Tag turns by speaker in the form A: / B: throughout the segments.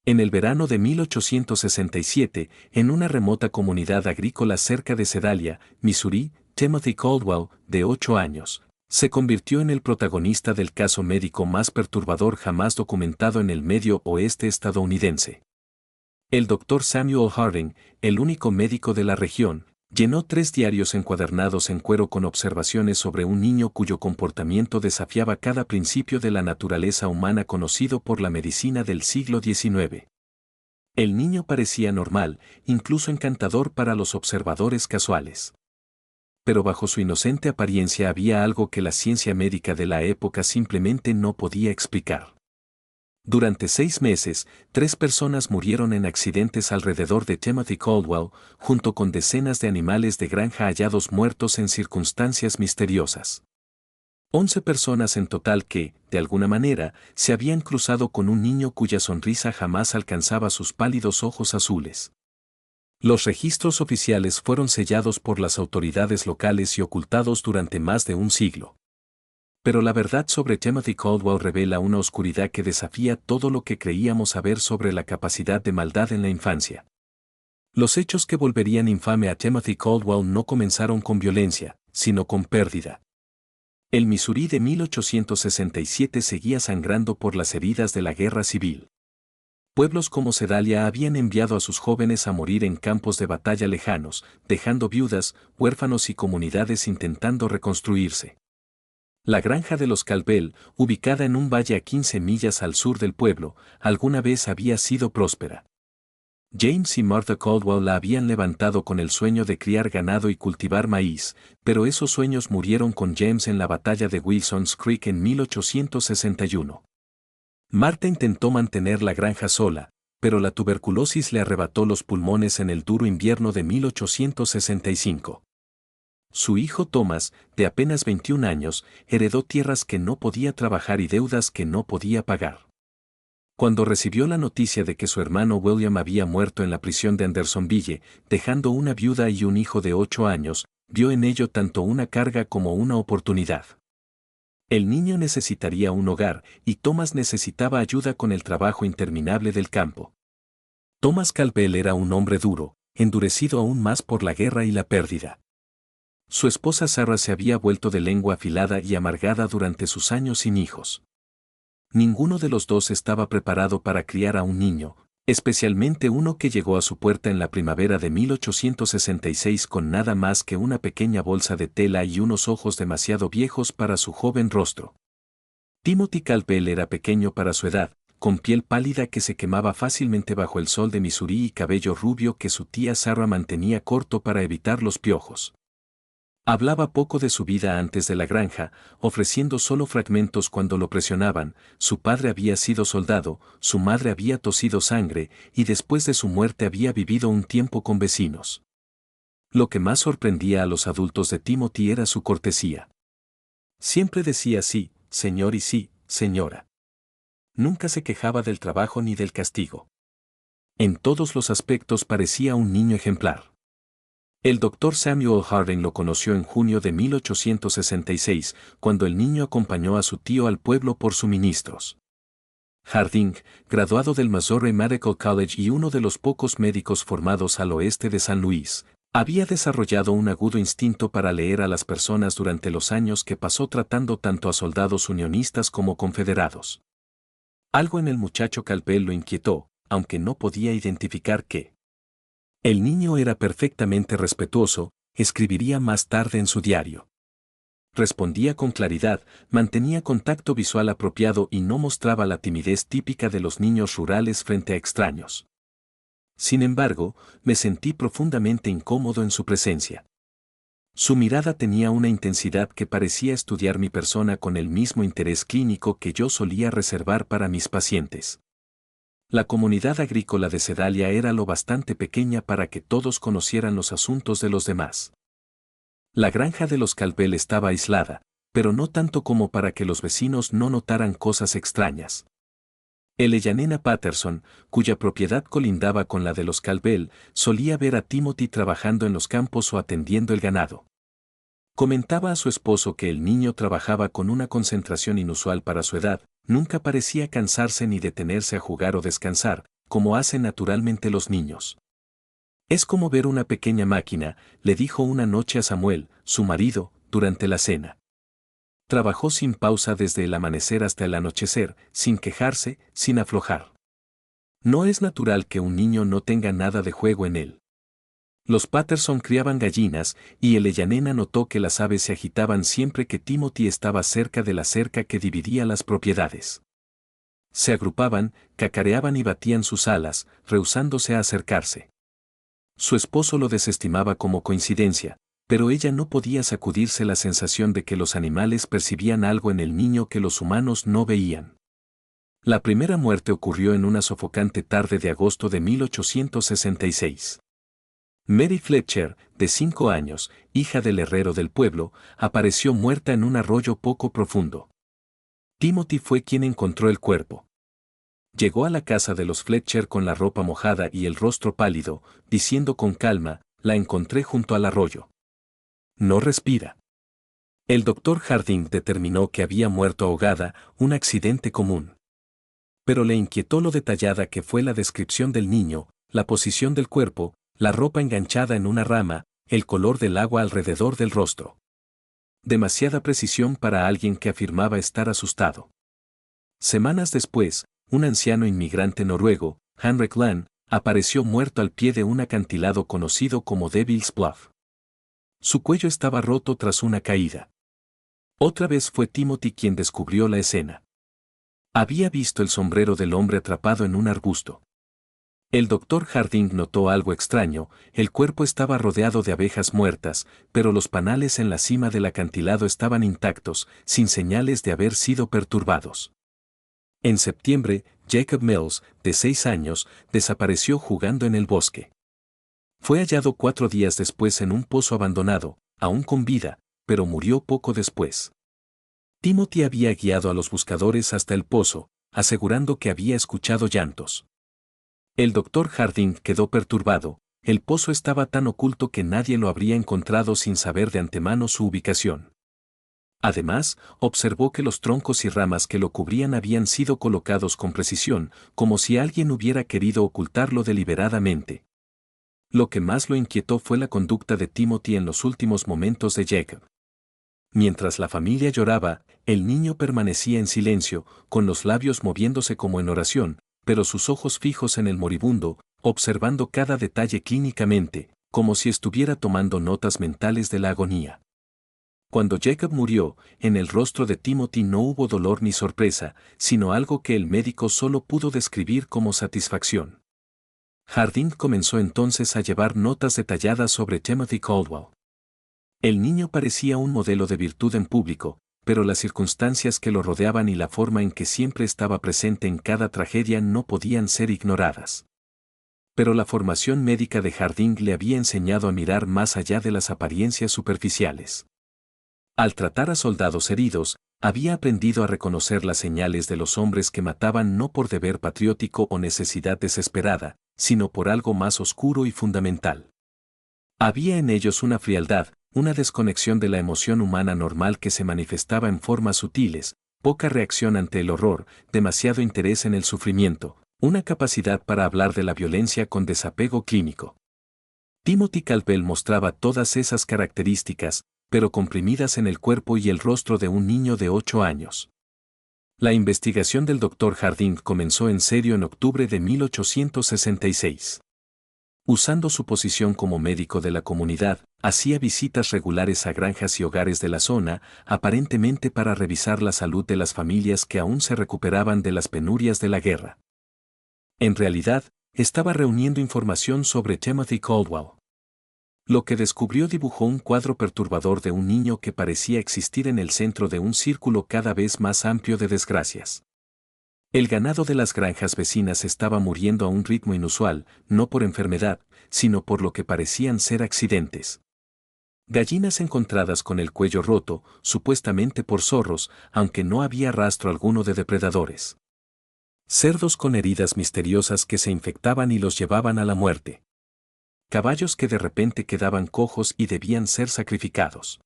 A: En el verano de 1867, en una remota comunidad agrícola cerca de Sedalia, Missouri, Timothy Caldwell, de 8 años, se convirtió en el protagonista del caso médico más perturbador jamás documentado en el medio oeste estadounidense. El doctor Samuel Harding, el único médico de la región, llenó 3 diarios encuadernados en cuero con observaciones sobre un niño cuyo comportamiento desafiaba cada principio de la naturaleza humana conocido por la medicina del siglo XIX. El niño parecía normal, incluso encantador para los observadores casuales. Pero bajo su inocente apariencia había algo que la ciencia médica de la época simplemente no podía explicar. Durante 6 meses, 3 personas murieron en accidentes alrededor de Timothy Caldwell, junto con decenas de animales de granja hallados muertos en circunstancias misteriosas. 11 personas en total que, de alguna manera, se habían cruzado con un niño cuya sonrisa jamás alcanzaba sus pálidos ojos azules. Los registros oficiales fueron sellados por las autoridades locales y ocultados durante más de un siglo. Pero la verdad sobre Timothy Caldwell revela una oscuridad que desafía todo lo que creíamos saber sobre la capacidad de maldad en la infancia. Los hechos que volverían infame a Timothy Caldwell no comenzaron con violencia, sino con pérdida. El Missouri de 1867 seguía sangrando por las heridas de la guerra civil. Pueblos como Sedalia habían enviado a sus jóvenes a morir en campos de batalla lejanos, dejando viudas, huérfanos y comunidades intentando reconstruirse. La granja de los Caldwell, ubicada en un valle a 15 millas al sur del pueblo, alguna vez había sido próspera. James y Martha Caldwell la habían levantado con el sueño de criar ganado y cultivar maíz, pero esos sueños murieron con James en la batalla de Wilson's Creek en 1861. Martha intentó mantener la granja sola, pero la tuberculosis le arrebató los pulmones en el duro invierno de 1865. Su hijo Thomas, de apenas 21 años, heredó tierras que no podía trabajar y deudas que no podía pagar. Cuando recibió la noticia de que su hermano William había muerto en la prisión de Andersonville, dejando una viuda y un hijo de 8 años, vio en ello tanto una carga como una oportunidad. El niño necesitaría un hogar, y Thomas necesitaba ayuda con el trabajo interminable del campo. Thomas Caldwell era un hombre duro, endurecido aún más por la guerra y la pérdida. Su esposa Sarah se había vuelto de lengua afilada y amargada durante sus años sin hijos. Ninguno de los dos estaba preparado para criar a un niño, especialmente uno que llegó a su puerta en la primavera de 1866 con nada más que una pequeña bolsa de tela y unos ojos demasiado viejos para su joven rostro. Timothy Caldwell era pequeño para su edad, con piel pálida que se quemaba fácilmente bajo el sol de Missouri y cabello rubio que su tía Sarah mantenía corto para evitar los piojos. Hablaba poco de su vida antes de la granja, ofreciendo solo fragmentos cuando lo presionaban. Su padre había sido soldado, su madre había tosido sangre, y después de su muerte había vivido un tiempo con vecinos. Lo que más sorprendía a los adultos de Timothy era su cortesía. Siempre decía sí, señor y sí, señora. Nunca se quejaba del trabajo ni del castigo. En todos los aspectos parecía un niño ejemplar. El doctor Samuel Harding lo conoció en junio de 1866, cuando el niño acompañó a su tío al pueblo por suministros. Harding, graduado del Missouri Medical College y uno de los pocos médicos formados al oeste de San Luis, había desarrollado un agudo instinto para leer a las personas durante los años que pasó tratando tanto a soldados unionistas como confederados. Algo en el muchacho Caldwell lo inquietó, aunque no podía identificar qué. El niño era perfectamente respetuoso, escribiría más tarde en su diario. Respondía con claridad, mantenía contacto visual apropiado y no mostraba la timidez típica de los niños rurales frente a extraños. Sin embargo, me sentí profundamente incómodo en su presencia. Su mirada tenía una intensidad que parecía estudiar mi persona con el mismo interés clínico que yo solía reservar para mis pacientes. La comunidad agrícola de Sedalia era lo bastante pequeña para que todos conocieran los asuntos de los demás. La granja de los Caldwell estaba aislada, pero no tanto como para que los vecinos no notaran cosas extrañas. Yanena Patterson, cuya propiedad colindaba con la de los Caldwell, solía ver a Timothy trabajando en los campos o atendiendo el ganado. Comentaba a su esposo que el niño trabajaba con una concentración inusual para su edad, nunca parecía cansarse ni detenerse a jugar o descansar, como hacen naturalmente los niños. Es como ver una pequeña máquina, le dijo una noche a Samuel, su marido, durante la cena. Trabajó sin pausa desde el amanecer hasta el anochecer, sin quejarse, sin aflojar. No es natural que un niño no tenga nada de juego en él. Los Patterson criaban gallinas, y el Ellanena notó que las aves se agitaban siempre que Timothy estaba cerca de la cerca que dividía las propiedades. Se agrupaban, cacareaban y batían sus alas, rehusándose a acercarse. Su esposo lo desestimaba como coincidencia, pero ella no podía sacudirse la sensación de que los animales percibían algo en el niño que los humanos no veían. La primera muerte ocurrió en una sofocante tarde de agosto de 1866. Mary Fletcher, de 5 años, hija del herrero del pueblo, apareció muerta en un arroyo poco profundo. Timothy fue quien encontró el cuerpo. Llegó a la casa de los Fletcher con la ropa mojada y el rostro pálido, diciendo con calma, la encontré junto al arroyo. No respira. El doctor Harding determinó que había muerto ahogada, un accidente común. Pero le inquietó lo detallada que fue la descripción del niño, la posición del cuerpo, la ropa enganchada en una rama, el color del agua alrededor del rostro. Demasiada precisión para alguien que afirmaba estar asustado. Semanas después, un anciano inmigrante noruego, Henrik Land, apareció muerto al pie de un acantilado conocido como Devil's Bluff. Su cuello estaba roto tras una caída. Otra vez fue Timothy quien descubrió la escena. Había visto el sombrero del hombre atrapado en un arbusto. El doctor Harding notó algo extraño, el cuerpo estaba rodeado de abejas muertas, pero los panales en la cima del acantilado estaban intactos, sin señales de haber sido perturbados. En septiembre, Jacob Mills, de 6 años, desapareció jugando en el bosque. Fue hallado 4 días después en un pozo abandonado, aún con vida, pero murió poco después. Timothy había guiado a los buscadores hasta el pozo, asegurando que había escuchado llantos. El doctor Harding quedó perturbado, el pozo estaba tan oculto que nadie lo habría encontrado sin saber de antemano su ubicación. Además, observó que los troncos y ramas que lo cubrían habían sido colocados con precisión, como si alguien hubiera querido ocultarlo deliberadamente. Lo que más lo inquietó fue la conducta de Timothy en los últimos momentos de Jacob. Mientras la familia lloraba, el niño permanecía en silencio, con los labios moviéndose como en oración, pero sus ojos fijos en el moribundo, observando cada detalle clínicamente, como si estuviera tomando notas mentales de la agonía. Cuando Jacob murió, en el rostro de Timothy no hubo dolor ni sorpresa, sino algo que el médico solo pudo describir como satisfacción. Harding comenzó entonces a llevar notas detalladas sobre Timothy Caldwell. El niño parecía un modelo de virtud en público, pero las circunstancias que lo rodeaban y la forma en que siempre estaba presente en cada tragedia no podían ser ignoradas. Pero la formación médica de Harding le había enseñado a mirar más allá de las apariencias superficiales. Al tratar a soldados heridos, había aprendido a reconocer las señales de los hombres que mataban no por deber patriótico o necesidad desesperada, sino por algo más oscuro y fundamental. Había en ellos una frialdad, una desconexión de la emoción humana normal que se manifestaba en formas sutiles, poca reacción ante el horror, demasiado interés en el sufrimiento, una capacidad para hablar de la violencia con desapego clínico. Timothy Caldwell mostraba todas esas características, pero comprimidas en el cuerpo y el rostro de un niño de 8 años. La investigación del Dr. Harding comenzó en serio en octubre de 1866. Usando su posición como médico de la comunidad, hacía visitas regulares a granjas y hogares de la zona, aparentemente para revisar la salud de las familias que aún se recuperaban de las penurias de la guerra. En realidad, estaba reuniendo información sobre Timothy Caldwell. Lo que descubrió dibujó un cuadro perturbador de un niño que parecía existir en el centro de un círculo cada vez más amplio de desgracias. El ganado de las granjas vecinas estaba muriendo a un ritmo inusual, no por enfermedad, sino por lo que parecían ser accidentes. Gallinas encontradas con el cuello roto, supuestamente por zorros, aunque no había rastro alguno de depredadores. Cerdos con heridas misteriosas que se infectaban y los llevaban a la muerte. Caballos que de repente quedaban cojos y debían ser sacrificados.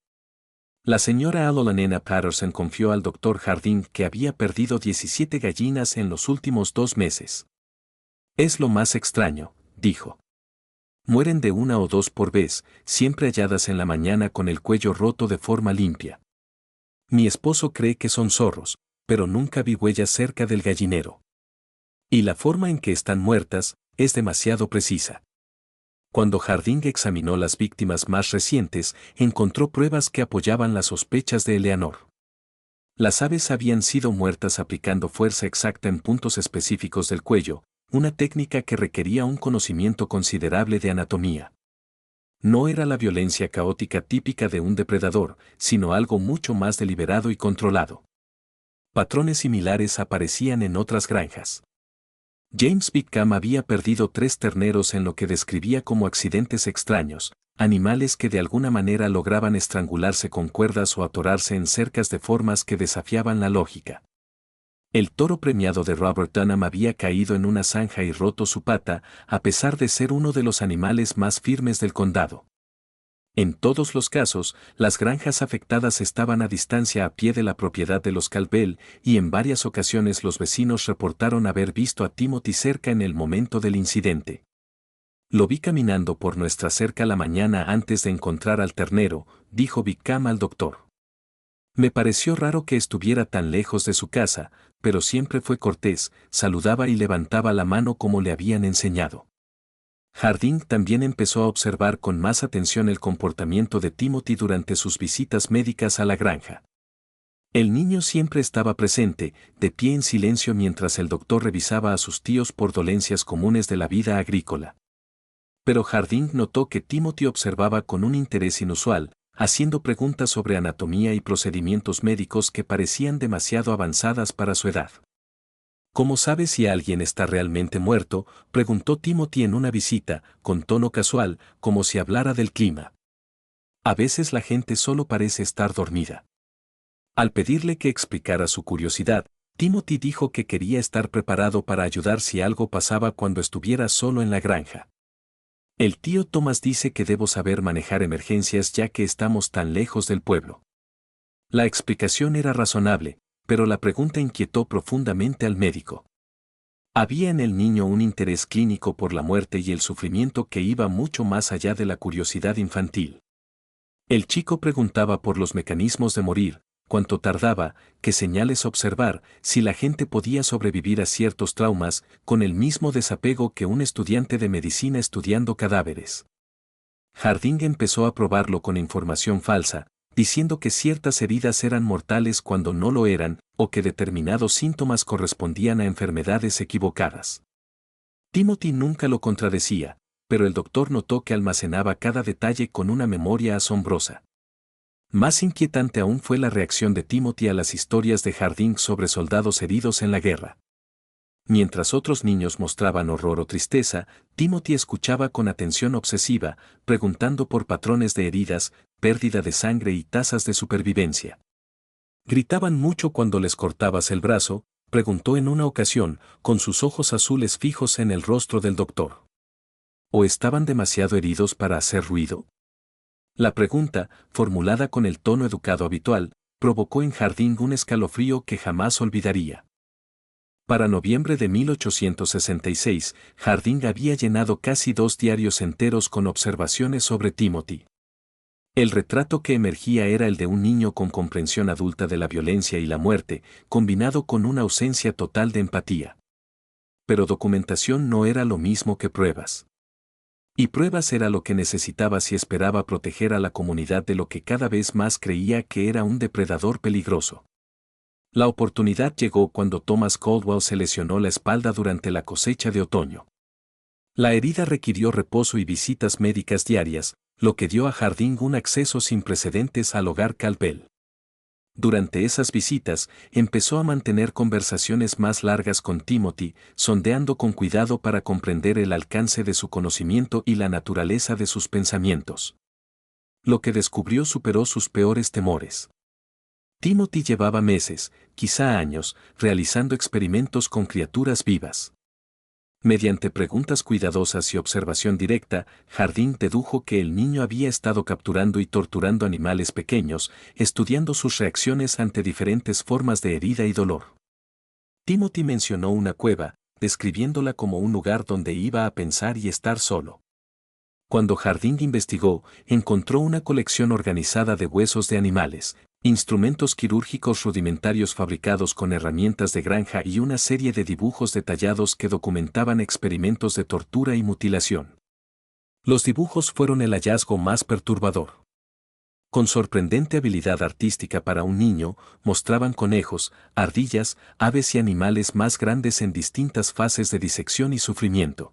A: La señora Alolana Patterson confió al Dr. Harding que había perdido 17 gallinas en los últimos 2 meses. Es lo más extraño, dijo. Mueren de una o dos por vez, siempre halladas en la mañana con el cuello roto de forma limpia. Mi esposo cree que son zorros, pero nunca vi huellas cerca del gallinero. Y la forma en que están muertas es demasiado precisa. Cuando Harding examinó las víctimas más recientes, encontró pruebas que apoyaban las sospechas de Eleanor. Las aves habían sido muertas aplicando fuerza exacta en puntos específicos del cuello, una técnica que requería un conocimiento considerable de anatomía. No era la violencia caótica típica de un depredador, sino algo mucho más deliberado y controlado. Patrones similares aparecían en otras granjas. James Whitcomb había perdido 3 terneros en lo que describía como accidentes extraños, animales que de alguna manera lograban estrangularse con cuerdas o atorarse en cercas de formas que desafiaban la lógica. El toro premiado de Robert Dunham había caído en una zanja y roto su pata, a pesar de ser uno de los animales más firmes del condado. En todos los casos, las granjas afectadas estaban a distancia a pie de la propiedad de los Caldwell, y en varias ocasiones los vecinos reportaron haber visto a Timothy cerca en el momento del incidente. Lo vi caminando por nuestra cerca la mañana antes de encontrar al ternero, dijo Whitcomb al doctor. Me pareció raro que estuviera tan lejos de su casa, pero siempre fue cortés, saludaba y levantaba la mano como le habían enseñado. Harding también empezó a observar con más atención el comportamiento de Timothy durante sus visitas médicas a la granja. El niño siempre estaba presente, de pie en silencio mientras el doctor revisaba a sus tíos por dolencias comunes de la vida agrícola. Pero Harding notó que Timothy observaba con un interés inusual, haciendo preguntas sobre anatomía y procedimientos médicos que parecían demasiado avanzadas para su edad. ¿Cómo sabe si alguien está realmente muerto?, preguntó Timothy en una visita, con tono casual, como si hablara del clima. A veces la gente solo parece estar dormida. Al pedirle que explicara su curiosidad, Timothy dijo que quería estar preparado para ayudar si algo pasaba cuando estuviera solo en la granja. El tío Thomas dice que debo saber manejar emergencias ya que estamos tan lejos del pueblo. La explicación era razonable, pero la pregunta inquietó profundamente al médico. Había en el niño un interés clínico por la muerte y el sufrimiento que iba mucho más allá de la curiosidad infantil. El chico preguntaba por los mecanismos de morir, cuánto tardaba, qué señales observar, si la gente podía sobrevivir a ciertos traumas, con el mismo desapego que un estudiante de medicina estudiando cadáveres. Harding empezó a probarlo con información falsa, diciendo que ciertas heridas eran mortales cuando no lo eran, o que determinados síntomas correspondían a enfermedades equivocadas. Timothy nunca lo contradecía, pero el doctor notó que almacenaba cada detalle con una memoria asombrosa. Más inquietante aún fue la reacción de Timothy a las historias de Harding sobre soldados heridos en la guerra. Mientras otros niños mostraban horror o tristeza, Timothy escuchaba con atención obsesiva, preguntando por patrones de heridas, pérdida de sangre y tasas de supervivencia. ¿Gritaban mucho cuando les cortabas el brazo?, preguntó en una ocasión, con sus ojos azules fijos en el rostro del doctor. ¿O estaban demasiado heridos para hacer ruido? La pregunta, formulada con el tono educado habitual, provocó en Harding un escalofrío que jamás olvidaría. Para noviembre de 1866, Harding había llenado casi 2 diarios enteros con observaciones sobre Timothy. El retrato que emergía era el de un niño con comprensión adulta de la violencia y la muerte, combinado con una ausencia total de empatía. Pero documentación no era lo mismo que pruebas. Y pruebas era lo que necesitaba si esperaba proteger a la comunidad de lo que cada vez más creía que era un depredador peligroso. La oportunidad llegó cuando Thomas Caldwell se lesionó la espalda durante la cosecha de otoño. La herida requirió reposo y visitas médicas diarias, lo que dio a Harding un acceso sin precedentes al hogar Caldwell. Durante esas visitas, empezó a mantener conversaciones más largas con Timothy, sondeando con cuidado para comprender el alcance de su conocimiento y la naturaleza de sus pensamientos. Lo que descubrió superó sus peores temores. Timothy llevaba meses, quizá años, realizando experimentos con criaturas vivas. Mediante preguntas cuidadosas y observación directa, Harding dedujo que el niño había estado capturando y torturando animales pequeños, estudiando sus reacciones ante diferentes formas de herida y dolor. Timothy mencionó una cueva, describiéndola como un lugar donde iba a pensar y estar solo. Cuando Harding investigó, encontró una colección organizada de huesos de animales, instrumentos quirúrgicos rudimentarios fabricados con herramientas de granja y una serie de dibujos detallados que documentaban experimentos de tortura y mutilación. Los dibujos fueron el hallazgo más perturbador. Con sorprendente habilidad artística para un niño, mostraban conejos, ardillas, aves y animales más grandes en distintas fases de disección y sufrimiento.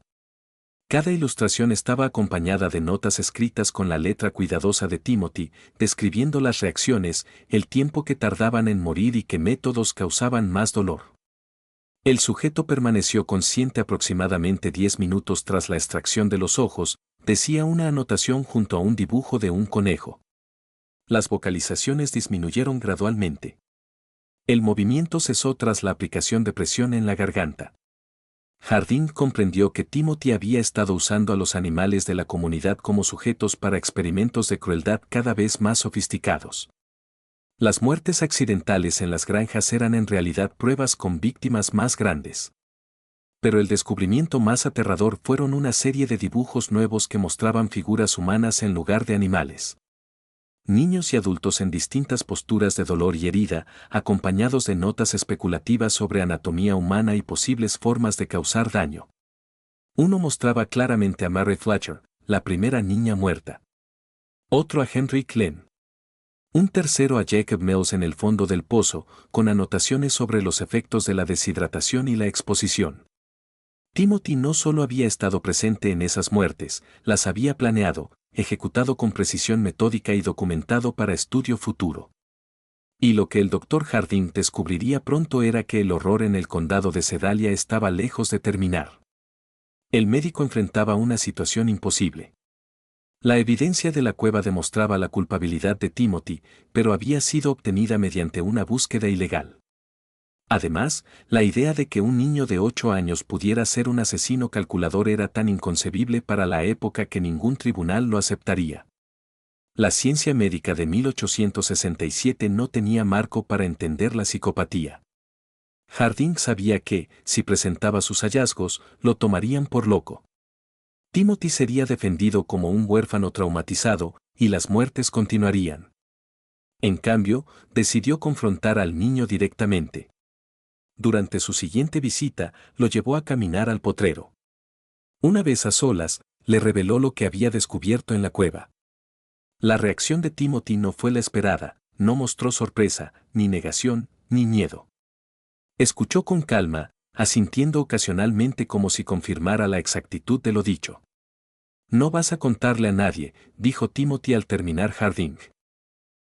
A: Cada ilustración estaba acompañada de notas escritas con la letra cuidadosa de Timothy, describiendo las reacciones, el tiempo que tardaban en morir y qué métodos causaban más dolor. El sujeto permaneció consciente aproximadamente 10 minutos tras la extracción de los ojos, decía una anotación junto a un dibujo de un conejo. Las vocalizaciones disminuyeron gradualmente. El movimiento cesó tras la aplicación de presión en la garganta. Harding comprendió que Timothy había estado usando a los animales de la comunidad como sujetos para experimentos de crueldad cada vez más sofisticados. Las muertes accidentales en las granjas eran en realidad pruebas con víctimas más grandes. Pero el descubrimiento más aterrador fueron una serie de dibujos nuevos que mostraban figuras humanas en lugar de animales. Niños y adultos en distintas posturas de dolor y herida, acompañados de notas especulativas sobre anatomía humana y posibles formas de causar daño. Uno mostraba claramente a Mary Fletcher, la primera niña muerta. Otro a Henry Clem. Un tercero a Jacob Mills en el fondo del pozo, con anotaciones sobre los efectos de la deshidratación y la exposición. Timothy no solo había estado presente en esas muertes, las había planeado, ejecutado con precisión metódica y documentado para estudio futuro. Y lo que el Dr. Harding descubriría pronto era que el horror en el condado de Sedalia estaba lejos de terminar. El médico enfrentaba una situación imposible. La evidencia de la cueva demostraba la culpabilidad de Timothy, pero había sido obtenida mediante una búsqueda ilegal. Además, la idea de que un niño de 8 años pudiera ser un asesino calculador era tan inconcebible para la época que ningún tribunal lo aceptaría. La ciencia médica de 1867 no tenía marco para entender la psicopatía. Harding sabía que, si presentaba sus hallazgos, lo tomarían por loco. Timothy sería defendido como un huérfano traumatizado, y las muertes continuarían. En cambio, decidió confrontar al niño directamente. Durante su siguiente visita, lo llevó a caminar al potrero. Una vez a solas, le reveló lo que había descubierto en la cueva. La reacción de Timothy no fue la esperada, no mostró sorpresa, ni negación, ni miedo. Escuchó con calma, asintiendo ocasionalmente como si confirmara la exactitud de lo dicho. No vas a contarle a nadie, dijo Timothy al terminar Harding.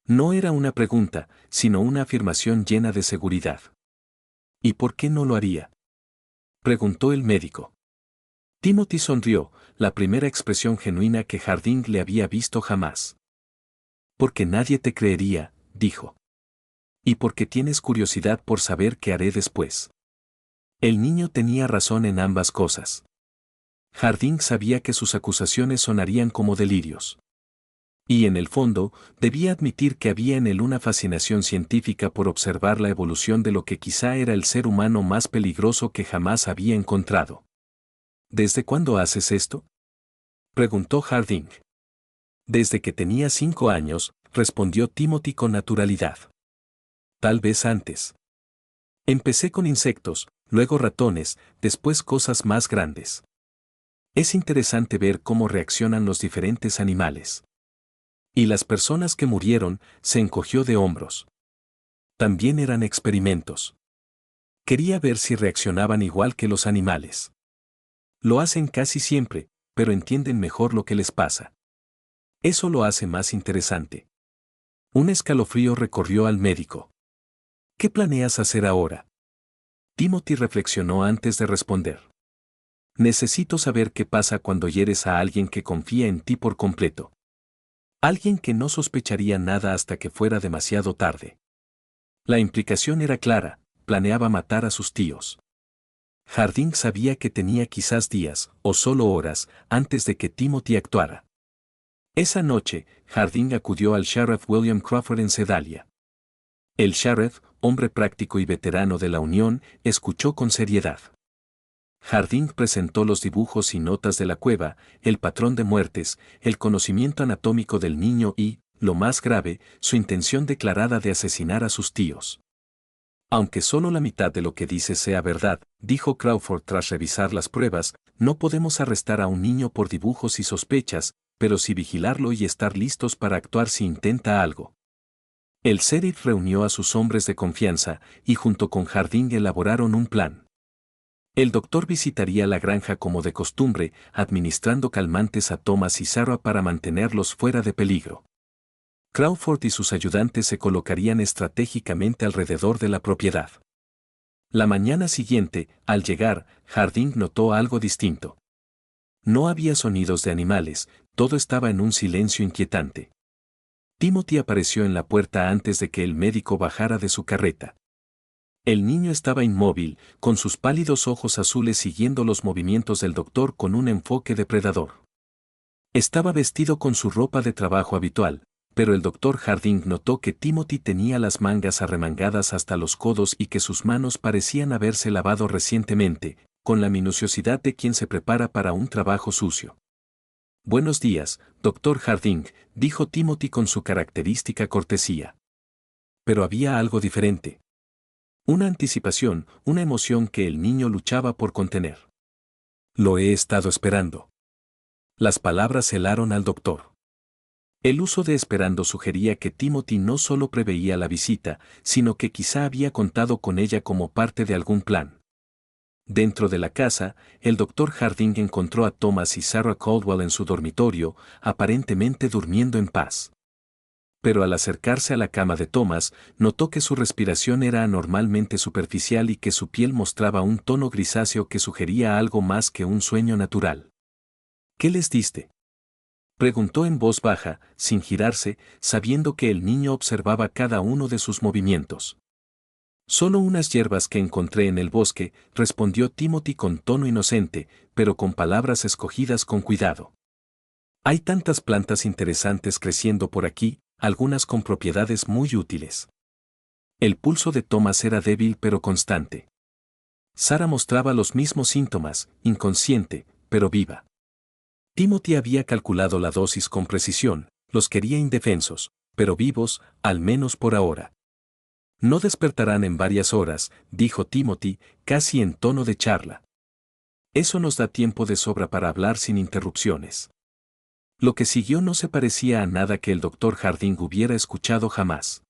A: No era una pregunta, sino una afirmación llena de seguridad. ¿Y por qué no lo haría?, preguntó el médico. Timothy sonrió, la primera expresión genuina que Harding le había visto jamás. Porque nadie te creería, dijo. Y porque tienes curiosidad por saber qué haré después. El niño tenía razón en ambas cosas. Harding sabía que sus acusaciones sonarían como delirios. Y en el fondo, debía admitir que había en él una fascinación científica por observar la evolución de lo que quizá era el ser humano más peligroso que jamás había encontrado. ¿Desde cuándo haces esto?, preguntó Harding. Desde que tenía 5 años, respondió Timothy con naturalidad. Tal vez antes. Empecé con insectos, luego ratones, después cosas más grandes. Es interesante ver cómo reaccionan los diferentes animales. Y las personas que murieron, se encogió de hombros. También eran experimentos. Quería ver si reaccionaban igual que los animales. Lo hacen casi siempre, pero entienden mejor lo que les pasa. Eso lo hace más interesante. Un escalofrío recorrió al médico. ¿Qué planeas hacer ahora?, Timothy reflexionó antes de responder. Necesito saber qué pasa cuando hieres a alguien que confía en ti por completo. Alguien que no sospecharía nada hasta que fuera demasiado tarde. La implicación era clara, planeaba matar a sus tíos. Harding sabía que tenía quizás días, o solo horas, antes de que Timothy actuara. Esa noche, Harding acudió al sheriff William Crawford en Sedalia. El sheriff, hombre práctico y veterano de la Unión, escuchó con seriedad. Harding presentó los dibujos y notas de la cueva, el patrón de muertes, el conocimiento anatómico del niño y, lo más grave, su intención declarada de asesinar a sus tíos. Aunque solo la mitad de lo que dice sea verdad, dijo Crawford tras revisar las pruebas, no podemos arrestar a un niño por dibujos y sospechas, pero sí vigilarlo y estar listos para actuar si intenta algo. El sheriff reunió a sus hombres de confianza y junto con Harding elaboraron un plan. El doctor visitaría la granja como de costumbre, administrando calmantes a Thomas y Sarah para mantenerlos fuera de peligro. Crawford y sus ayudantes se colocarían estratégicamente alrededor de la propiedad. La mañana siguiente, al llegar, Harding notó algo distinto. No había sonidos de animales, todo estaba en un silencio inquietante. Timothy apareció en la puerta antes de que el médico bajara de su carreta. El niño estaba inmóvil, con sus pálidos ojos azules siguiendo los movimientos del doctor con un enfoque depredador. Estaba vestido con su ropa de trabajo habitual, pero el doctor Harding notó que Timothy tenía las mangas arremangadas hasta los codos y que sus manos parecían haberse lavado recientemente, con la minuciosidad de quien se prepara para un trabajo sucio. «Buenos días, doctor Harding», dijo Timothy con su característica cortesía. Pero había algo diferente. Una anticipación, una emoción que el niño luchaba por contener. «Lo he estado esperando». Las palabras helaron al doctor. El uso de esperando sugería que Timothy no solo preveía la visita, sino que quizá había contado con ella como parte de algún plan. Dentro de la casa, el doctor Harding encontró a Thomas y Sarah Caldwell en su dormitorio, aparentemente durmiendo en paz. Pero al acercarse a la cama de Thomas, notó que su respiración era anormalmente superficial y que su piel mostraba un tono grisáceo que sugería algo más que un sueño natural. «¿Qué les diste?», preguntó en voz baja, sin girarse, sabiendo que el niño observaba cada uno de sus movimientos. «Solo unas hierbas que encontré en el bosque», respondió Timothy con tono inocente, pero con palabras escogidas con cuidado. «Hay tantas plantas interesantes creciendo por aquí, algunas con propiedades muy útiles». El pulso de Thomas era débil pero constante. Sarah mostraba los mismos síntomas, inconsciente, pero viva. Timothy había calculado la dosis con precisión, los quería indefensos, pero vivos, al menos por ahora. «No despertarán en varias horas», dijo Timothy, casi en tono de charla. «Eso nos da tiempo de sobra para hablar sin interrupciones». Lo que siguió no se parecía a nada que el doctor Harding hubiera escuchado jamás.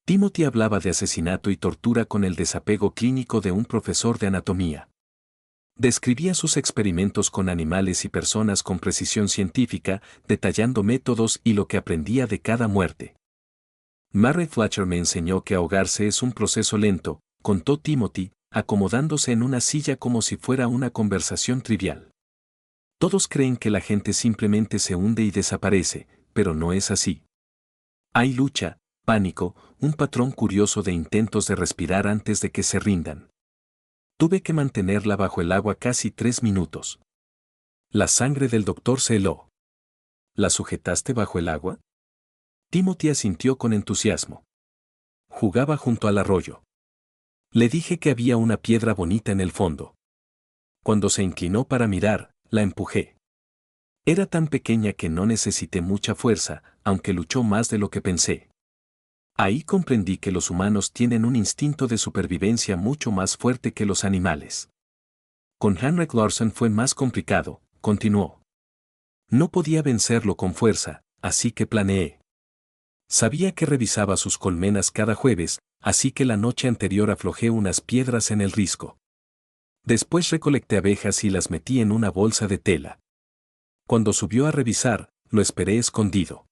A: Timothy hablaba de asesinato y tortura con el desapego clínico de un profesor de anatomía. Describía sus experimentos con animales y personas con precisión científica, detallando métodos y lo que aprendía de cada muerte. «Mary Fletcher me enseñó que ahogarse es un proceso lento», contó Timothy, acomodándose en una silla como si fuera una conversación trivial. «Todos creen que la gente simplemente se hunde y desaparece, pero no es así. Hay lucha, pánico, un patrón curioso de intentos de respirar antes de que se rindan. Tuve que mantenerla bajo el agua casi 3 minutos». La sangre del doctor se heló. «¿La sujetaste bajo el agua?». Timothy asintió con entusiasmo. «Jugaba junto al arroyo. Le dije que había una piedra bonita en el fondo. Cuando se inclinó para mirar, la empujé. Era tan pequeña que no necesité mucha fuerza, aunque luchó más de lo que pensé. Ahí comprendí que los humanos tienen un instinto de supervivencia mucho más fuerte que los animales. Con Henrik Larsson fue más complicado», continuó. «No podía vencerlo con fuerza, así que planeé. Sabía que revisaba sus colmenas cada jueves, así que la noche anterior aflojé unas piedras en el risco. Después recolecté abejas y las metí en una bolsa de tela. Cuando subió a revisar, lo esperé escondido.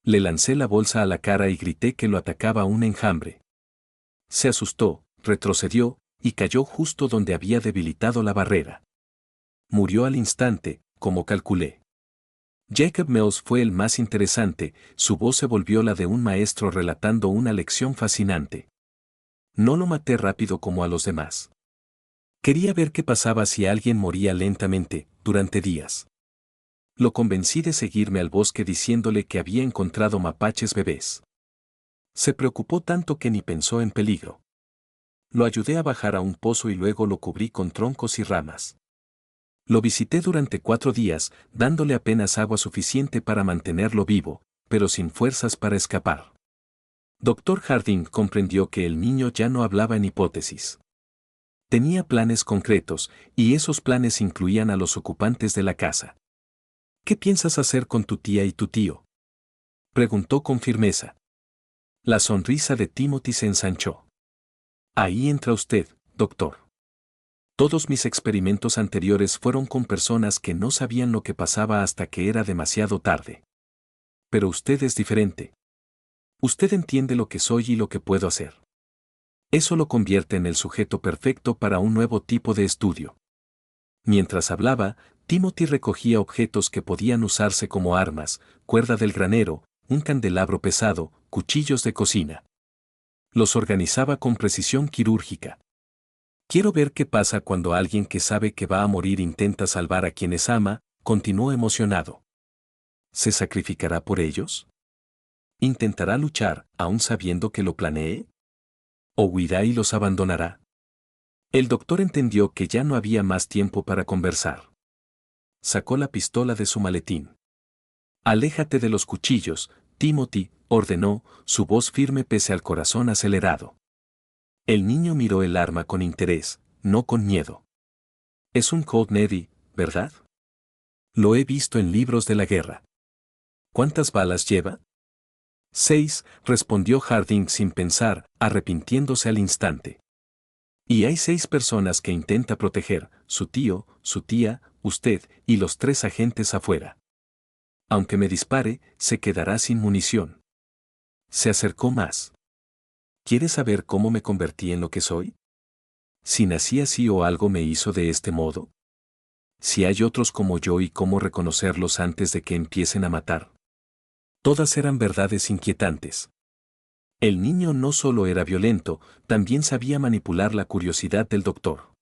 A: Le lancé la bolsa a la cara y grité que lo atacaba un enjambre. Se asustó, retrocedió, y cayó justo donde había debilitado la barrera. Murió al instante, como calculé. Jacob Mills fue el más interesante, su voz se volvió la de un maestro relatando una lección fascinante. No lo maté rápido como a los demás. Quería ver qué pasaba si alguien moría lentamente, durante días. Lo convencí de seguirme al bosque diciéndole que había encontrado mapaches bebés. Se preocupó tanto que ni pensó en peligro. Lo ayudé a bajar a un pozo y luego lo cubrí con troncos y ramas. Lo visité durante 4 días, dándole apenas agua suficiente para mantenerlo vivo, pero sin fuerzas para escapar. Dr. Harding comprendió que el niño ya no hablaba en hipótesis. Tenía planes concretos, y esos planes incluían a los ocupantes de la casa. ¿Qué piensas hacer con tu tía y tu tío?, preguntó con firmeza. La sonrisa de Timothy se ensanchó. Ahí entra usted, doctor. Todos mis experimentos anteriores fueron con personas que no sabían lo que pasaba hasta que era demasiado tarde. Pero usted es diferente. Usted entiende lo que soy y lo que puedo hacer. Eso lo convierte en el sujeto perfecto para un nuevo tipo de estudio. Mientras hablaba, Timothy recogía objetos que podían usarse como armas, cuerda del granero, un candelabro pesado, cuchillos de cocina. Los organizaba con precisión quirúrgica. Quiero ver qué pasa cuando alguien que sabe que va a morir intenta salvar a quienes ama, continuó emocionado. ¿Se sacrificará por ellos? ¿Intentará luchar, aún sabiendo que lo planeé? ¿O huirá y los abandonará? El doctor entendió que ya no había más tiempo para conversar. Sacó la pistola de su maletín. Aléjate de los cuchillos, Timothy, ordenó, su voz firme pese al corazón acelerado. El niño miró el arma con interés, no con miedo. Es un Colt Navy, ¿verdad? Lo he visto en libros de la guerra. ¿Cuántas balas lleva? 6, respondió Harding sin pensar, arrepintiéndose al instante. Y hay 6 personas que intenta proteger, su tío, su tía, usted y los 3 agentes afuera. Aunque me dispare, se quedará sin munición. Se acercó más. ¿Quieres saber cómo me convertí en lo que soy? Si nací así o algo me hizo de este modo. Si hay otros como yo y cómo reconocerlos antes de que empiecen a matar. Todas eran verdades inquietantes. El niño no solo era violento, también sabía manipular la curiosidad del doctor.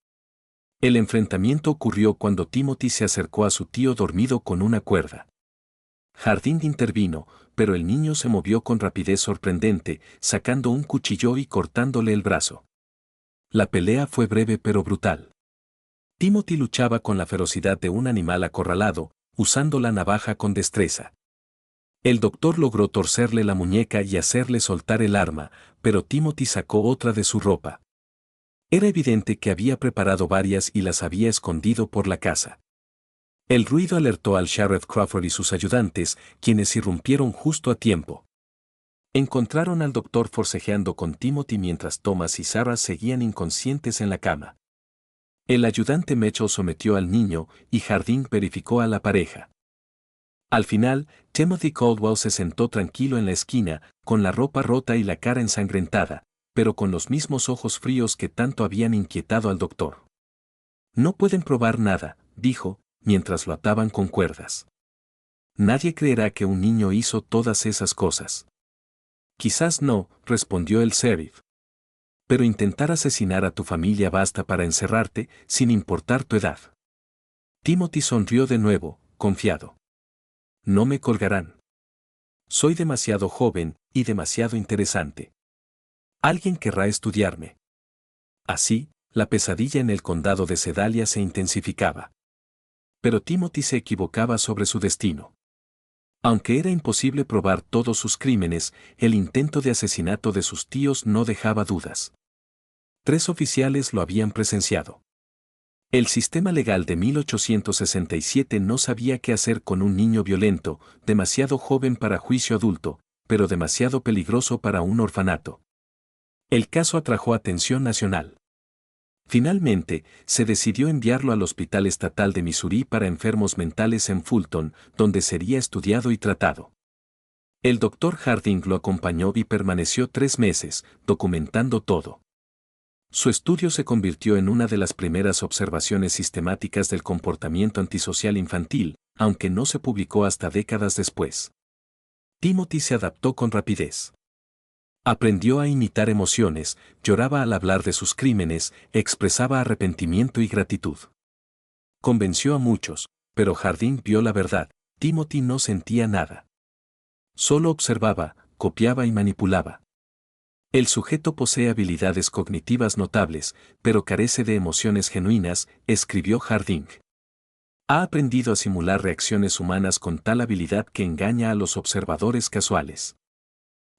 A: El enfrentamiento ocurrió cuando Timothy se acercó a su tío dormido con una cuerda. Harding intervino, pero el niño se movió con rapidez sorprendente, sacando un cuchillo y cortándole el brazo. La pelea fue breve pero brutal. Timothy luchaba con la ferocidad de un animal acorralado, usando la navaja con destreza. El doctor logró torcerle la muñeca y hacerle soltar el arma, pero Timothy sacó otra de su ropa. Era evidente que había preparado varias y las había escondido por la casa. El ruido alertó al Sheriff Crawford y sus ayudantes, quienes irrumpieron justo a tiempo. Encontraron al doctor forcejeando con Timothy mientras Thomas y Sarah seguían inconscientes en la cama. El ayudante Mitchell sometió al niño y Harding verificó a la pareja. Al final, Timothy Caldwell se sentó tranquilo en la esquina, con la ropa rota y la cara ensangrentada, pero con los mismos ojos fríos que tanto habían inquietado al doctor. No pueden probar nada, dijo, mientras lo ataban con cuerdas. Nadie creerá que un niño hizo todas esas cosas. Quizás no, respondió el sheriff. Pero intentar asesinar a tu familia basta para encerrarte, sin importar tu edad. Timothy sonrió de nuevo, confiado. No me colgarán. Soy demasiado joven y demasiado interesante. Alguien querrá estudiarme. Así, la pesadilla en el condado de Sedalia se intensificaba. Pero Timothy se equivocaba sobre su destino. Aunque era imposible probar todos sus crímenes, el intento de asesinato de sus tíos no dejaba dudas. 3 oficiales lo habían presenciado. El sistema legal de 1867 no sabía qué hacer con un niño violento, demasiado joven para juicio adulto, pero demasiado peligroso para un orfanato. El caso atrajo atención nacional. Finalmente, se decidió enviarlo al Hospital Estatal de Missouri para enfermos mentales en Fulton, donde sería estudiado y tratado. El doctor Harding lo acompañó y permaneció 3 meses, documentando todo. Su estudio se convirtió en una de las primeras observaciones sistemáticas del comportamiento antisocial infantil, aunque no se publicó hasta décadas después. Timothy se adaptó con rapidez. Aprendió a imitar emociones, lloraba al hablar de sus crímenes, expresaba arrepentimiento y gratitud. Convenció a muchos, pero Harding vio la verdad, Timothy no sentía nada. Solo observaba, copiaba y manipulaba. El sujeto posee habilidades cognitivas notables, pero carece de emociones genuinas, escribió Harding. Ha aprendido a simular reacciones humanas con tal habilidad que engaña a los observadores casuales.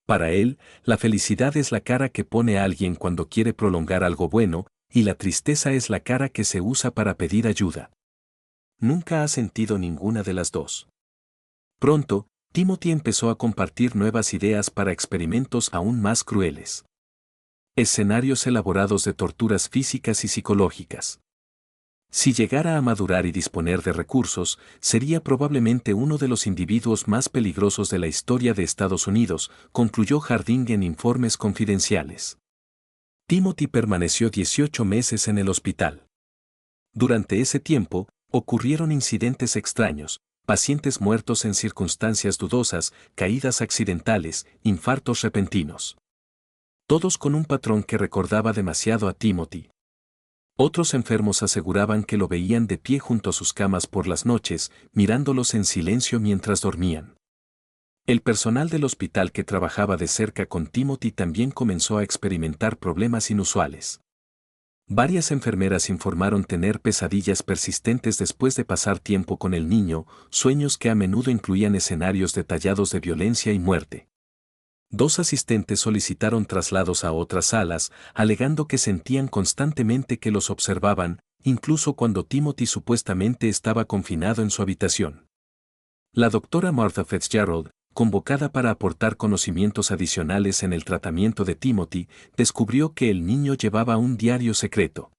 A: Para él, la felicidad es la cara que pone alguien cuando quiere prolongar algo bueno, y la tristeza es la cara que se usa para pedir ayuda. Nunca ha sentido ninguna de las dos. Pronto, Timothy empezó a compartir nuevas ideas para experimentos aún más crueles. Escenarios elaborados de torturas físicas y psicológicas. Si llegara a madurar y disponer de recursos, sería probablemente uno de los individuos más peligrosos de la historia de Estados Unidos, concluyó Harding en informes confidenciales. Timothy permaneció 18 meses en el hospital. Durante ese tiempo, ocurrieron incidentes extraños, pacientes muertos en circunstancias dudosas, caídas accidentales, infartos repentinos. Todos con un patrón que recordaba demasiado a Timothy. Otros enfermos aseguraban que lo veían de pie junto a sus camas por las noches, mirándolos en silencio mientras dormían. El personal del hospital que trabajaba de cerca con Timothy también comenzó a experimentar problemas inusuales. Varias enfermeras informaron tener pesadillas persistentes después de pasar tiempo con el niño, sueños que a menudo incluían escenarios detallados de violencia y muerte. 2 asistentes solicitaron traslados a otras salas, alegando que sentían constantemente que los observaban, incluso cuando Timothy supuestamente estaba confinado en su habitación. La doctora Martha Fitzgerald, convocada para aportar conocimientos adicionales en el tratamiento de Timothy, descubrió que el niño llevaba un diario secreto.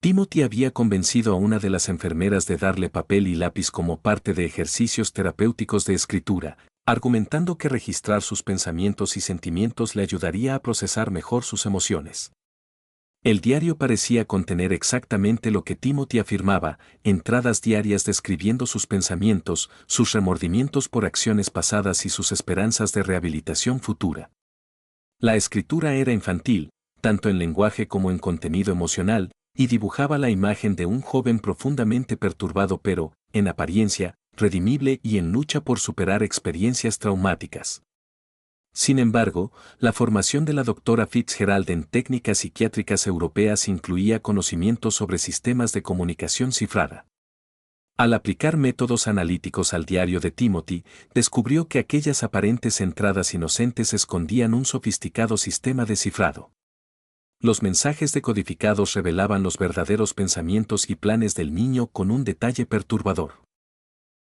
A: Timothy había convencido a una de las enfermeras de darle papel y lápiz como parte de ejercicios terapéuticos de escritura, argumentando que registrar sus pensamientos y sentimientos le ayudaría a procesar mejor sus emociones. El diario parecía contener exactamente lo que Timothy afirmaba, entradas diarias describiendo sus pensamientos, sus remordimientos por acciones pasadas y sus esperanzas de rehabilitación futura. La escritura era infantil, tanto en lenguaje como en contenido emocional, y dibujaba la imagen de un joven profundamente perturbado pero, en apariencia, redimible y en lucha por superar experiencias traumáticas. Sin embargo, la formación de la doctora Fitzgerald en técnicas psiquiátricas europeas incluía conocimientos sobre sistemas de comunicación cifrada. Al aplicar métodos analíticos al diario de Timothy, descubrió que aquellas aparentes entradas inocentes escondían un sofisticado sistema de cifrado. Los mensajes decodificados revelaban los verdaderos pensamientos y planes del niño con un detalle perturbador.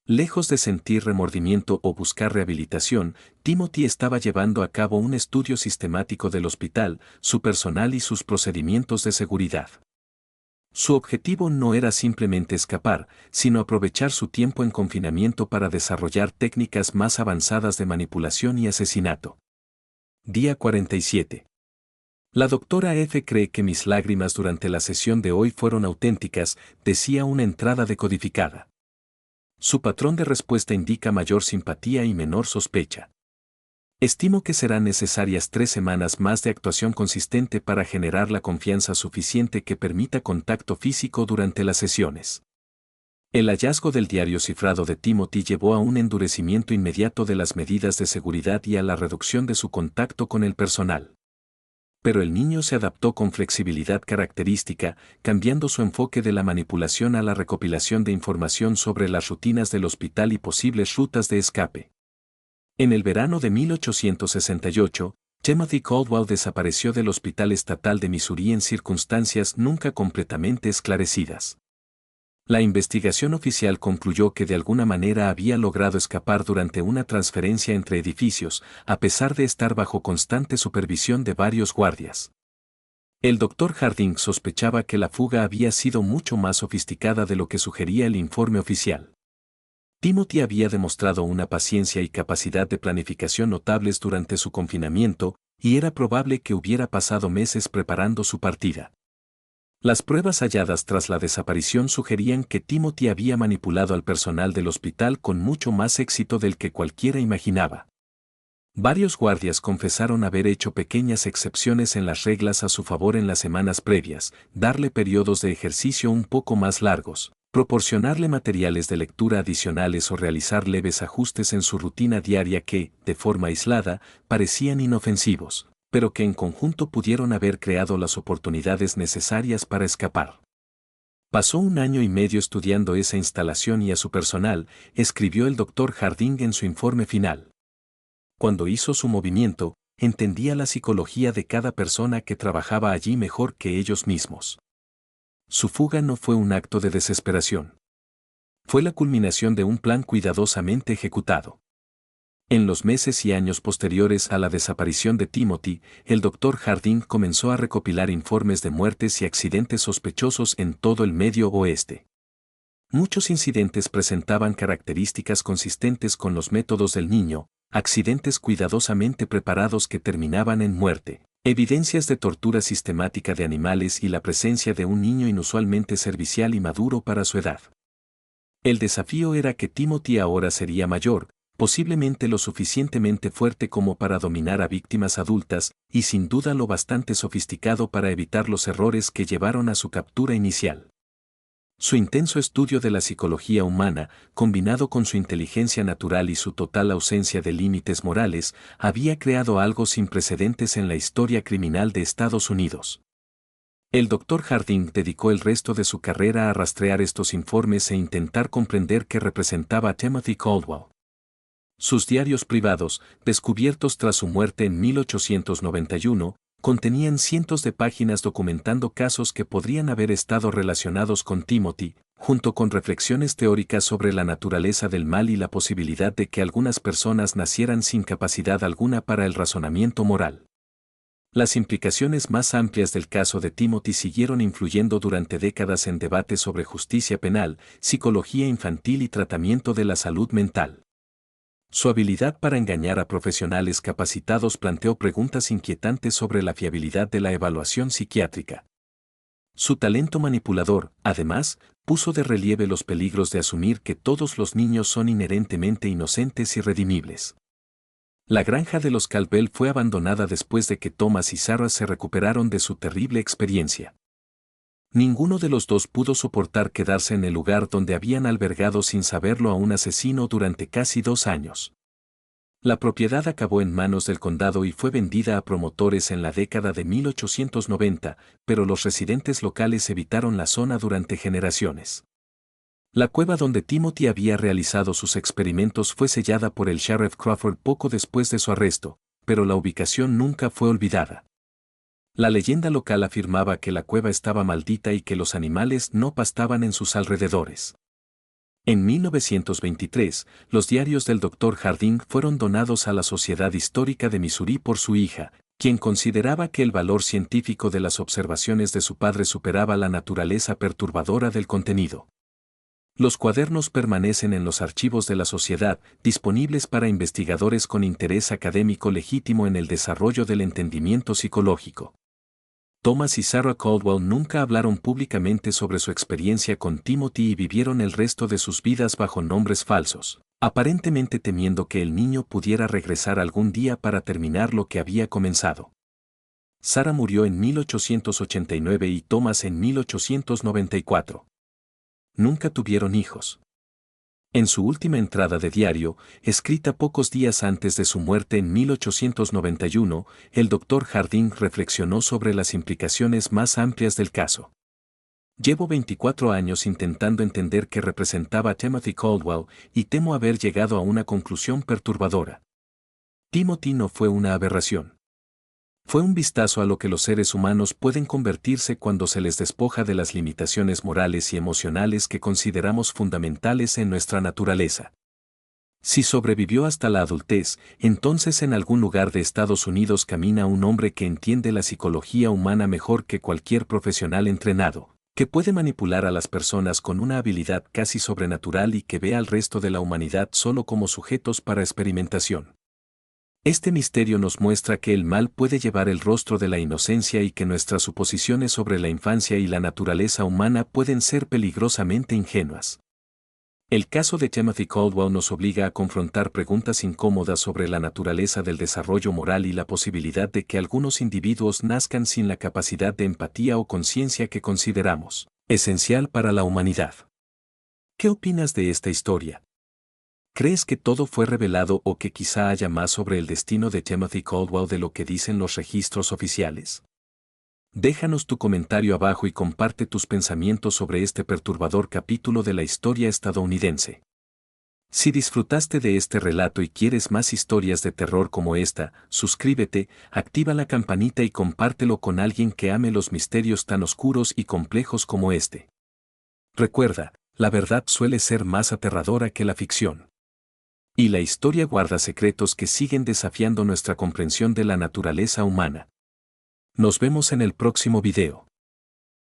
A: Lejos de sentir remordimiento o buscar rehabilitación, Timothy estaba llevando a cabo un estudio sistemático del hospital, su personal y sus procedimientos de seguridad. Su objetivo no era simplemente escapar, sino aprovechar su tiempo en confinamiento para desarrollar técnicas más avanzadas de manipulación y asesinato. Día 47. La doctora F. cree que mis lágrimas durante la sesión de hoy fueron auténticas, decía una entrada decodificada. Su patrón de respuesta indica mayor simpatía y menor sospecha. Estimo que serán necesarias 3 semanas más de actuación consistente para generar la confianza suficiente que permita contacto físico durante las sesiones. El hallazgo del diario cifrado de Timothy llevó a un endurecimiento inmediato de las medidas de seguridad y a la reducción de su contacto con el personal. Pero el niño se adaptó con flexibilidad característica, cambiando su enfoque de la manipulación a la recopilación de información sobre las rutinas del hospital y posibles rutas de escape. En el verano de 1868, Timothy Caldwell desapareció del Hospital Estatal de Missouri en circunstancias nunca completamente esclarecidas. La investigación oficial concluyó que de alguna manera había logrado escapar durante una transferencia entre edificios, a pesar de estar bajo constante supervisión de varios guardias. El Dr. Harding sospechaba que la fuga había sido mucho más sofisticada de lo que sugería el informe oficial. Timothy había demostrado una paciencia y capacidad de planificación notables durante su confinamiento, y era probable que hubiera pasado meses preparando su partida. Las pruebas halladas tras la desaparición sugerían que Timothy había manipulado al personal del hospital con mucho más éxito del que cualquiera imaginaba. Varios guardias confesaron haber hecho pequeñas excepciones en las reglas a su favor en las semanas previas, darle periodos de ejercicio un poco más largos, proporcionarle materiales de lectura adicionales o realizar leves ajustes en su rutina diaria que, de forma aislada, parecían inofensivos, pero que en conjunto pudieron haber creado las oportunidades necesarias para escapar. Pasó 1 año y medio estudiando esa instalación y a su personal, escribió el Dr. Harding en su informe final. Cuando hizo su movimiento, entendía la psicología de cada persona que trabajaba allí mejor que ellos mismos. Su fuga no fue un acto de desesperación. Fue la culminación de un plan cuidadosamente ejecutado. En los meses y años posteriores a la desaparición de Timothy, el Dr. Harding comenzó a recopilar informes de muertes y accidentes sospechosos en todo el Medio Oeste. Muchos incidentes presentaban características consistentes con los métodos del niño, accidentes cuidadosamente preparados que terminaban en muerte, evidencias de tortura sistemática de animales y la presencia de un niño inusualmente servicial y maduro para su edad. El desafío era que Timothy ahora sería mayor, posiblemente lo suficientemente fuerte como para dominar a víctimas adultas, y sin duda lo bastante sofisticado para evitar los errores que llevaron a su captura inicial. Su intenso estudio de la psicología humana, combinado con su inteligencia natural y su total ausencia de límites morales, había creado algo sin precedentes en la historia criminal de Estados Unidos. El Dr. Harding dedicó el resto de su carrera a rastrear estos informes e intentar comprender qué representaba a Timothy Caldwell. Sus diarios privados, descubiertos tras su muerte en 1891, contenían cientos de páginas documentando casos que podrían haber estado relacionados con Timothy, junto con reflexiones teóricas sobre la naturaleza del mal y la posibilidad de que algunas personas nacieran sin capacidad alguna para el razonamiento moral. Las implicaciones más amplias del caso de Timothy siguieron influyendo durante décadas en debates sobre justicia penal, psicología infantil y tratamiento de la salud mental. Su habilidad para engañar a profesionales capacitados planteó preguntas inquietantes sobre la fiabilidad de la evaluación psiquiátrica. Su talento manipulador, además, puso de relieve los peligros de asumir que todos los niños son inherentemente inocentes y redimibles. La granja de los Caldwell fue abandonada después de que Thomas y Sarah se recuperaron de su terrible experiencia. Ninguno de los dos pudo soportar quedarse en el lugar donde habían albergado sin saberlo a un asesino durante casi 2 años. La propiedad acabó en manos del condado y fue vendida a promotores en la década de 1890, pero los residentes locales evitaron la zona durante generaciones. La cueva donde Timothy había realizado sus experimentos fue sellada por el sheriff Crawford poco después de su arresto, pero la ubicación nunca fue olvidada. La leyenda local afirmaba que la cueva estaba maldita y que los animales no pastaban en sus alrededores. En 1923, los diarios del Dr. Harding fueron donados a la Sociedad Histórica de Missouri por su hija, quien consideraba que el valor científico de las observaciones de su padre superaba la naturaleza perturbadora del contenido. Los cuadernos permanecen en los archivos de la sociedad, disponibles para investigadores con interés académico legítimo en el desarrollo del entendimiento psicológico. Thomas y Sarah Caldwell nunca hablaron públicamente sobre su experiencia con Timothy y vivieron el resto de sus vidas bajo nombres falsos, aparentemente temiendo que el niño pudiera regresar algún día para terminar lo que había comenzado. Sarah murió en 1889 y Thomas en 1894. Nunca tuvieron hijos. En su última entrada de diario, escrita pocos días antes de su muerte en 1891, el Dr. Harding reflexionó sobre las implicaciones más amplias del caso. Llevo 24 años intentando entender qué representaba Timothy Caldwell y temo haber llegado a una conclusión perturbadora. Timothy no fue una aberración. Fue un vistazo a lo que los seres humanos pueden convertirse cuando se les despoja de las limitaciones morales y emocionales que consideramos fundamentales en nuestra naturaleza. Si sobrevivió hasta la adultez, entonces en algún lugar de Estados Unidos camina un hombre que entiende la psicología humana mejor que cualquier profesional entrenado, que puede manipular a las personas con una habilidad casi sobrenatural y que ve al resto de la humanidad solo como sujetos para experimentación. Este misterio nos muestra que el mal puede llevar el rostro de la inocencia y que nuestras suposiciones sobre la infancia y la naturaleza humana pueden ser peligrosamente ingenuas. El caso de Timothy Caldwell nos obliga a confrontar preguntas incómodas sobre la naturaleza del desarrollo moral y la posibilidad de que algunos individuos nazcan sin la capacidad de empatía o conciencia que consideramos esencial para la humanidad. ¿Qué opinas de esta historia? ¿Crees que todo fue revelado o que quizá haya más sobre el destino de Timothy Caldwell de lo que dicen los registros oficiales? Déjanos tu comentario abajo y comparte tus pensamientos sobre este perturbador capítulo de la historia estadounidense. Si disfrutaste de este relato y quieres más historias de terror como esta, suscríbete, activa la campanita y compártelo con alguien que ame los misterios tan oscuros y complejos como este. Recuerda, la verdad suele ser más aterradora que la ficción. Y la historia guarda secretos que siguen desafiando nuestra comprensión de la naturaleza humana. Nos vemos en el próximo video.